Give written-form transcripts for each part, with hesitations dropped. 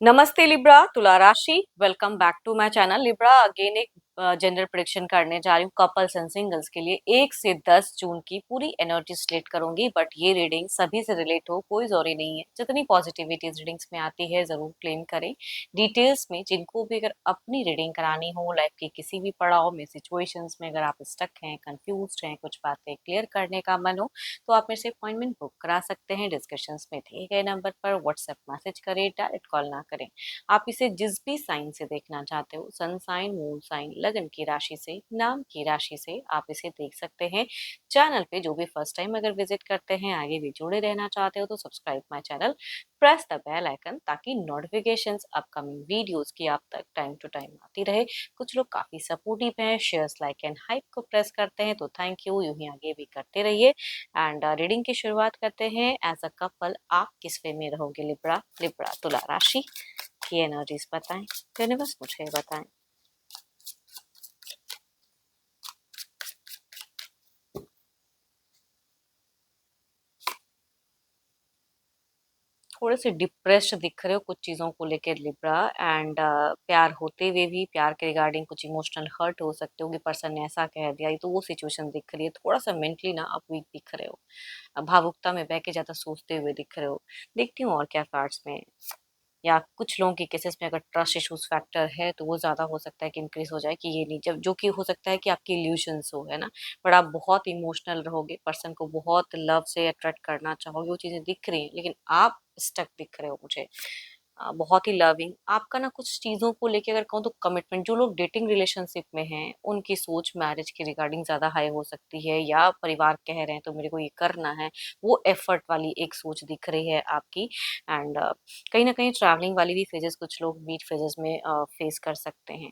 नमस्ते लिब्रा, तुला राशि। Welcome back to my channel. Libra again एक जेंडर प्रेडिक्शन करने जा रही हूँ कपल्स एंड सिंगल्स के लिए 1 से 10 जून की पूरी एनर्जी सिलेक्ट करूंगी। बट ये रीडिंग सभी से रिलेट हो, कोई जरूरी नहीं है। जितनी पॉजिटिविटी रीडिंग्स में आती है जरूर क्लेम करें। डिटेल्स में जिनको भी अगर अपनी रीडिंग करानी हो लाइफ के किसी भी पड़ाव में, सिचुएशंस में, अगर आप स्टक हैं, कंफ्यूज हैं, कुछ बातें क्लियर करने का मन हो तो आप मेरे से अपॉइंटमेंट बुक करा सकते हैं। डिस्कशंस में दिए गए नंबर पर व्हाट्सएप मैसेज करें, डायरेक्ट कॉल ना करें। आप इसे जिस भी साइन से देखना चाहते हो, सन साइन, मून साइन, लगन की राशि से, नाम की राशि से, आप इसे देख सकते हैं। चैनल पे जो भी फर्स्ट टाइम अगर विजिट करते हैं, आगे भी जुड़े रहना चाहते हो तो subscribe my channel, press the bell icon ताकि नोटिफिकेशंस अपकमिंग वीडियोस की आप तक टाइम टू टाइम आती रहे। कुछ लोग काफी सपोर्टिव हैं, शेयर्स, लाइक एंड हाइप को प्रेस करते हैं तो थैंक यू, यूं ही आगे भी करते रहिए। एंड रीडिंग की शुरुआत करते हैं। एज अ कपल आप किस वे में रहोगे लिब्रा? लिब्रा तुला राशि की एनर्जीज बताएं, यूनिवर्स मुझे बताएं। थोड़े से डिप्रेस्ड दिख रहे हो कुछ चीजों को लेकर लिब्रा। एंड प्यार होते हुए भी प्यार के रिगार्डिंग कुछ इमोशनल हर्ट हो सकते हो कि पर्सन ने ऐसा कह दिया, ये तो वो सिचुएशन दिख रही है। थोड़ा सा मेंटली ना आप वीक दिख रहे हो, भावुकता में बह के ज्यादा सोचते हुए दिख रहे हो। देखती हूँ और क्या कार्ड्स में। या कुछ लोगों के केसेस में अगर ट्रस्ट इश्यूज फैक्टर है तो वो ज्यादा हो सकता है कि इंक्रीज हो जाए, कि ये नहीं, जब जो कि हो सकता है कि आपकी इल्यूशंस हो, है ना। बट आप बहुत इमोशनल रहोगे, पर्सन को बहुत लव से अट्रैक्ट करना चाहोगे, वो चीजें दिख रही हैं, लेकिन आप स्टक दिख रहे हो मुझे। बहुत ही लविंग आपका ना कुछ चीजों को लेके अगर कहूँ तो कमिटमेंट। जो लोग डेटिंग रिलेशनशिप में हैं उनकी सोच मैरिज के रिगार्डिंग ज्यादा हाई हो सकती है, या परिवार कह रहे हैं तो मेरे को ये करना है, वो एफर्ट वाली एक सोच दिख रही है आपकी। एंड कहीं ना कहीं ट्रैवलिंग वाली भी फेजेस कुछ लोग बीट फेजेस में फेस कर सकते हैं।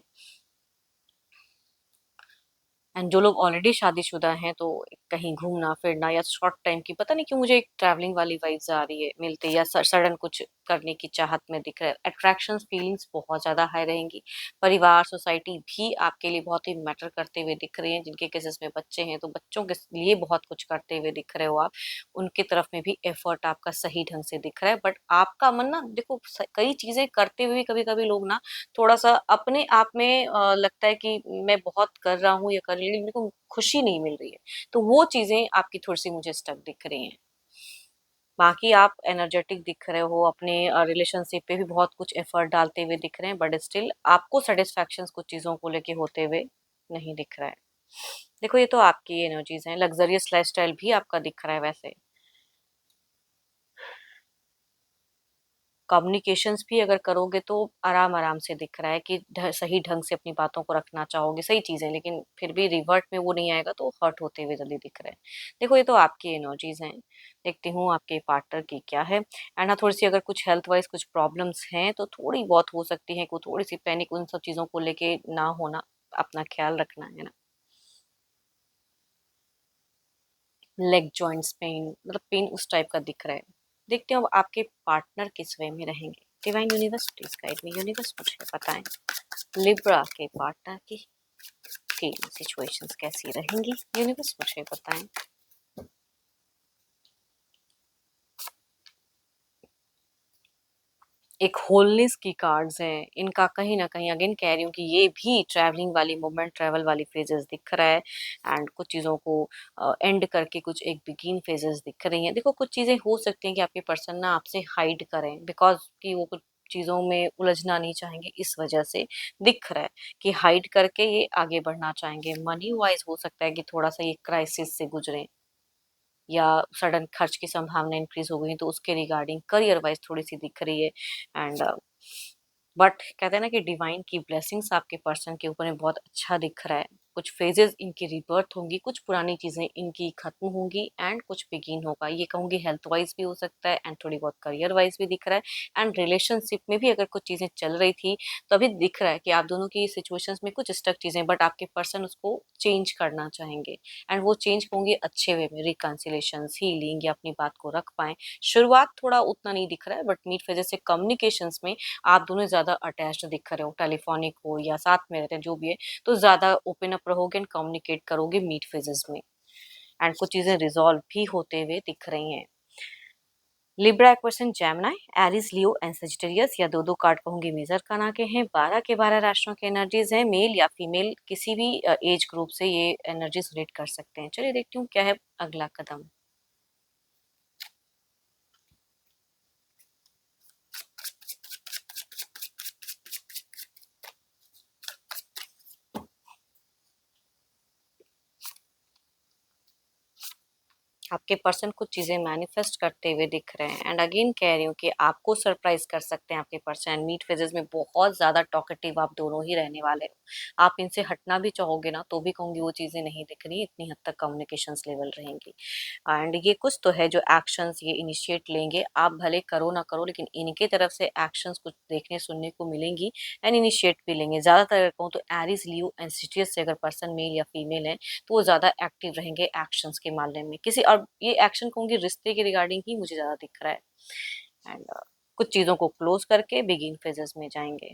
एंड जो लोग ऑलरेडी शादीशुदा हैं तो कहीं घूमना फिरना या शॉर्ट टाइम की, पता नहीं क्यों मुझे एक ट्रैवलिंग वाली वाइब्स आ रही है मिलते, या सडन कुछ करने की चाहत में दिख रहा है। अट्रैक्शन फीलिंग्स बहुत ज्यादा हाई रहेंगी। परिवार सोसाइटी भी आपके लिए बहुत ही मैटर करते हुए दिख रहे हैं। जिनके केसेस में बच्चे हैं तो बच्चों के लिए बहुत कुछ करते हुए दिख रहे हो आप। उनके तरफ में भी एफर्ट आपका सही ढंग से दिख रहा है। बट आपका मन ना देखो, कई चीजें करते हुए कभी कभी लोग ना थोड़ा-सा अपने आप में लगता है कि मैं बहुत कर रहा हूँ या कर रही हूँ, लेकिन मेरे को खुशी नहीं मिल रही है। तो वो चीज़ें आपकी थोड़ी-सी मुझे स्टक दिख रही हैं। बाकी आप एनर्जेटिक दिख रहे हो, अपने रिलेशनशिप पे भी बहुत कुछ एफर्ट डालते हुए दिख रहे हैं, बट स्टिल आपको सैटिस्फैक्शंस कुछ चीज़ों को लेके होते हुए नहीं दिख रहा है। देखो ये तो आपकी एनर्जीज़ हैं, लग्ज़रियस लाइफ़स्टाइल भी आपका दिख रहा है वैसे। कम्युनिकेशंस भी अगर करोगे तो आराम-आराम से दिख रहा है कि सही ढंग से अपनी बातों को रखना चाहोगे, सही चीज़ है, लेकिन फिर भी रिवर्ट में वो नहीं आएगा तो हर्ट होते हुए जल्दी दिख रहा है। देखो ये तो आपकी एनर्जीज़ हैं, देखती हूँ आपके पार्टनर की क्या है। एंड हाँ, थोड़ी-सी अगर कुछ हेल्थ वाइज़ कुछ प्रॉब्लम्स हैं तो थोड़ी बहुत हो सकती हैं, को थोड़ी-सी पैनिक उन सब चीज़ों को लेके ना होना, अपना ख्याल रखना, है ना। लेग जॉइंट्स पेन, मतलब पेन उस टाइप का दिख रहा है। देखते हो अब आपके पार्टनर किस वे में रहेंगे। Divine universe please guide me, universe मुझे बताएं लिब्रा के पार्टनर की फीलिंग सिचुएशंस कैसी रहेंगी, यूनिवर्स मुझे बताएं। एक होलनेस की कार्ड्स हैं, इनका कहीं न कहीं अगेन कह रही हूँ कि ये भी ट्रैवलिंग वाली मूवमेंट, ट्रैवल वाली फेजेस दिख रहा है। एंड कुछ चीज़ों को एंड करके कुछ एक बिगिन फेजेस दिख रही हैं। देखो कुछ चीज़ें हो सकती हैं कि आपके पर्सन ना आपसे हाइड करें, बिकॉज़ कि वो कुछ चीज़ों में उलझना नहीं चाहेंगे, इस वजह से दिख रहा है कि हाइड करके ये आगे बढ़ना चाहेंगे। मनी वाइज़ हो सकता है कि थोड़ा-सा ये क्राइसिस से गुज़रें, या सडन खर्च की संभावना इंक्रीज हो गई तो उसके रिगार्डिंग करियर वाइज थोड़ी सी दिख रही है। एंड बट कहते हैं ना कि डिवाइन की ब्लेसिंग्स आपके पर्सन के ऊपर में बहुत अच्छा दिख रहा है। कुछ फेजेस इनकी रिबर्थ होंगी, कुछ पुरानी चीजें इनकी खत्म होंगी एंड कुछ बिगिन होगा। ये कहूंगी हेल्थ वाइज भी हो सकता है एंड थोड़ी बहुत करियर वाइज भी दिख रहा है। एंड रिलेशनशिप में भी अगर कुछ चीजें चल रही थी तो अभी दिख रहा है कि आप दोनों की सिचुएशंस में कुछ स्टक चीजें, बट आपके पर्सन उसको चेंज करना चाहेंगे। एंड वो चेंज होंगे अच्छे वे में, रिकंसिलेशन, हीलिंग, या अपनी बात को रख पाए। शुरुआत थोड़ा उतना नहीं दिख रहा है, बट मीट वजह से कम्युनिकेशंस में आप दोनों ज़्यादा अटैच्ड दिख रहे हो, टेलीफोनिक हो या साथ में रहते हैं जो भी है, तो ज़्यादा ओपन अप रहोगे एंड कम्युनिकेट करोगे मीट फेजेस में। एंड कुछ चीज़ें रिजॉल्व भी होते हुए दिख रही हैं। Libra equation Gemini, Aries, Leo and Sagittarius, या दो दो कार्ड कहूंगी मेजर कना के हैं। 12 के 12 राशियों के एनर्जीज हैं, मेल या फीमेल किसी भी एज ग्रुप से ये एनर्जीज रिलेट कर सकते हैं। चलिए देखती हूँ क्या है अगला कदम। आपके पर्सन कुछ चीजें मैनिफेस्ट करते हुए दिख रहे हैं, एंड अगेन कह रही हूँ कि आपको सरप्राइज कर सकते हैं आपके पर्सन। एंड मीट फेजेस में बहुत ज्यादा टॉकेटिव आप दोनों ही रहने वाले हो। आप इनसे हटना भी चाहोगे ना तो भी कहूंगी वो चीजें नहीं दिख रही, इतनी हद तक कम्युनिकेशन लेवल रहेंगी। एंड ये कुछ तो है जो एक्शंस ये इनिशिएट लेंगे, आप भले करो ना करो लेकिन इनके तरफ से एक्शंस कुछ देखने सुनने को मिलेंगी, एंड इनिशिएट भी लेंगे। ज्यादातर अगर कहूँ तो एरीज, लियो एंड सिटियस से अगर पर्सन मेल या फीमेल है तो वो ज्यादा एक्टिव रहेंगे एक्शंस के मामले में। किसी और ये एक्शन कहूंगी रिश्ते के रिगार्डिंग ही मुझे ज्यादा दिख रहा है। एंड कुछ चीजों को क्लोज करके बिगिन फेजेस में जाएंगे।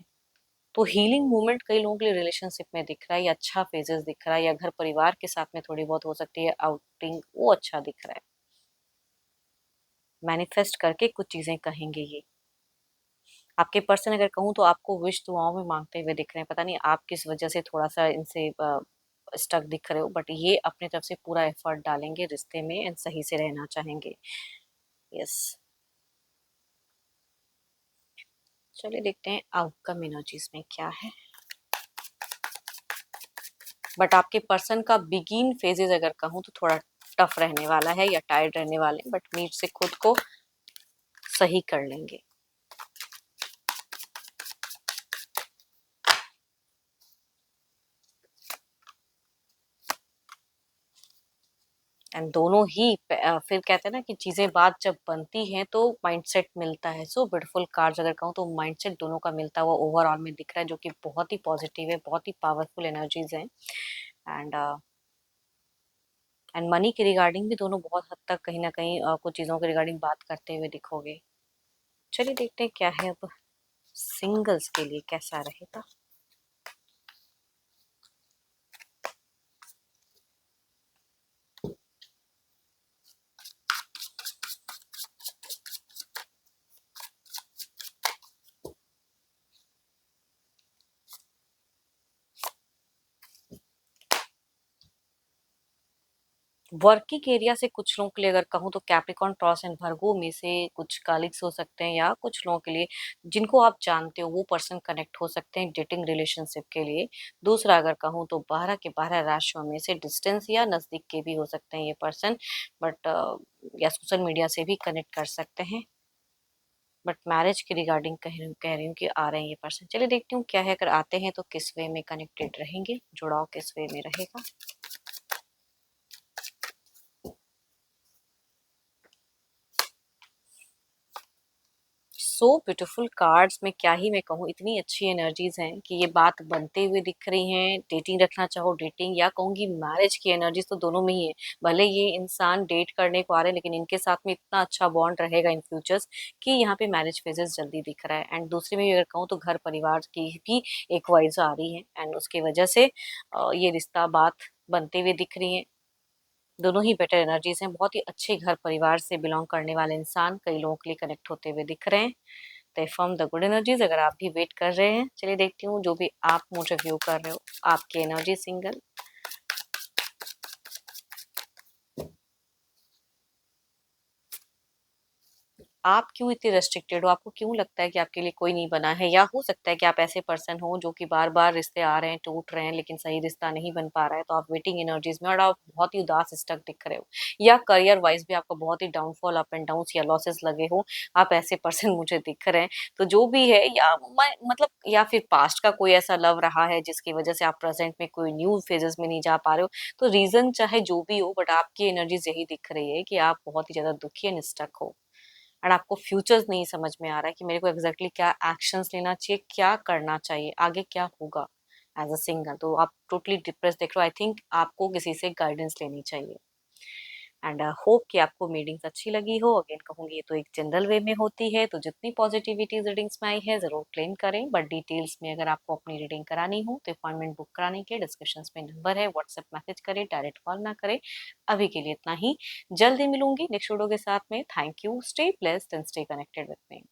तो हीलिंग मूवमेंट कई लोगों के लिए रिलेशनशिप में दिख रहा है, या अच्छा फेजेस दिख रहा है, या घर परिवार के साथ में थोड़ी बहुत हो सकती है आउटिंग, वो अच्छा दिख रहा है। मैनिफेस्ट करके कुछ चीजें कहेंगे ये। आपके पर्सन अगर कहूँ तो आपको विश दुआओं में मांगते हुए दिख रहे हैं। पता नहीं आप किस वजह से थोड़ा सा इनसे स्टक दिख रहे हो, बट ये अपनी तरफ से पूरा एफर्ट डालेंगे रिश्ते में एंड सही से रहना चाहेंगे। यस। चलिए देखते हैं आउटकम एनर्जीज में क्या है। बट आपके पर्सन का बिगिन फेजेस अगर कहूँ तो थोड़ा टफ रहने वाला है या टायर्ड रहने वाले हैं, बट नीड से खुद को सही कर लेंगे। एंड दोनों ही फिर कहते हैं ना कि चीजें बात जब बनती हैं तो माइंडसेट मिलता है। सो ब्यूटीफुल कार्ड्स अगर कहूँ तो माइंडसेट दोनों का मिलता हुआ ओवरऑल में दिख रहा है, जो कि बहुत ही पॉजिटिव है, बहुत ही पावरफुल एनर्जीज हैं। एंड एंड मनी के रिगार्डिंग भी दोनों बहुत हद तक कहीं ना कहीं कुछ चीजों के रिगार्डिंग बात करते हुए दिखोगे। चलिए देखते हैं क्या है अब सिंगल्स के लिए कैसा रहेगा। वर्किंग एरिया से कुछ लोगों के लिए अगर कहूँ तो कैप्रिकॉर्न, टॉरस एंड वर्गो में से कुछ कलीग्स हो सकते हैं, या कुछ लोगों के लिए जिनको आप जानते हो वो पर्सन कनेक्ट हो सकते हैं डेटिंग रिलेशनशिप के लिए। दूसरा अगर कहूँ तो 12 के 12 राशियों में से डिस्टेंस या नजदीक के भी हो सकते हैं ये पर्सन, बट या सोशल मीडिया से भी कनेक्ट कर सकते हैं। बट मैरिज के रिगार्डिंग कह रही हूँ कि आ रहे हैं ये पर्सन। चलिए देखती हूँ क्या है, अगर आते हैं तो किस वे में कनेक्टेड रहेंगे, जुड़ाव किस वे में रहेगा। सो ब्यूटीफुल कार्ड्स में क्या ही मैं कहूँ, इतनी अच्छी एनर्जीज हैं कि ये बात बनते हुए दिख रही हैं। डेटिंग रखना चाहो डेटिंग, या कहूंगी मैरिज की एनर्जीज तो दोनों में ही है। भले ये इंसान डेट करने को आ रहे हैं लेकिन इनके साथ में इतना अच्छा बॉन्ड रहेगा इन फ्यूचर्स कि यहाँ पे मैरिज फेजेस जल्दी दिख रहा है। एंड दूसरे में अगर कहूँ तो घर परिवार की भी एक वाइज आ रही है, एंड उसकी वजह से ये रिश्ता बात बनते हुए दिख रही है। दोनों ही बेटर एनर्जीज हैं। बहुत ही अच्छे घर परिवार से बिलोंग करने वाले इंसान कई लोगों के लिए कनेक्ट होते हुए दिख रहे हैं। तो फ्रॉम द गुड एनर्जीज अगर आप भी वेट कर रहे हैं, चलिए देखती हूँ जो भी आप मुझे व्यू कर रहे हो आपकी एनर्जी सिंगल। आप क्यों इतने रेस्ट्रिक्टेड हो, आपको क्यों लगता है कि आपके लिए कोई नहीं बना है, या हो सकता है कि आप ऐसे पर्सन हो जो कि बार बार रिश्ते आ रहे हैं टूट रहे हैं लेकिन सही रिश्ता नहीं बन पा रहा है, तो आप वेटिंग एनर्जीज में और आप बहुत ही उदास स्टक दिख रहे हो, या करियर वाइज भी आपका बहुत ही डाउनफॉल अप एंड डाउन या लॉसेस लगे हो, आप ऐसे पर्सन मुझे दिख रहे हैं। तो जो भी है, या मतलब या फिर पास्ट का कोई ऐसा लव रहा है जिसकी वजह से आप प्रेजेंट में कोई न्यू फेजेस में नहीं जा पा रहे हो, तो रीजन चाहे जो भी हो बट आपकी एनर्जीज यही दिख रही है कि आप बहुत ही ज्यादा दुखी एंड स्टक हो। एंड आपको फ्यूचर्स नहीं समझ में आ रहा है कि मेरे को एग्जैक्टली क्या एक्शंस लेना चाहिए, क्या करना चाहिए, आगे क्या होगा एज अ सिंगल। तो आप टोटली डिप्रेस देख रहे हो। आई थिंक आपको किसी से गाइडेंस लेनी चाहिए। एंड होप कि आपको रीडिंग्स अच्छी लगी हो। अगेन कहूँगी ये तो एक जनरल वे में होती है, तो जितनी पॉजिटिविटी रीडिंग्स में आई है ज़रूर क्लेम करें, बट डिटेल्स में अगर आपको अपनी रीडिंग करानी हो तो अपॉइंटमेंट बुक कराने के डिस्क्रिप्शन में नंबर है, व्हाट्सएप मैसेज करें, डायरेक्ट कॉल ना करें। अभी के लिए इतना ही, जल्दी मिलूंगी नेक्स्ट वीडियो के साथ में। Thank you, stay blessed and stay connected with me.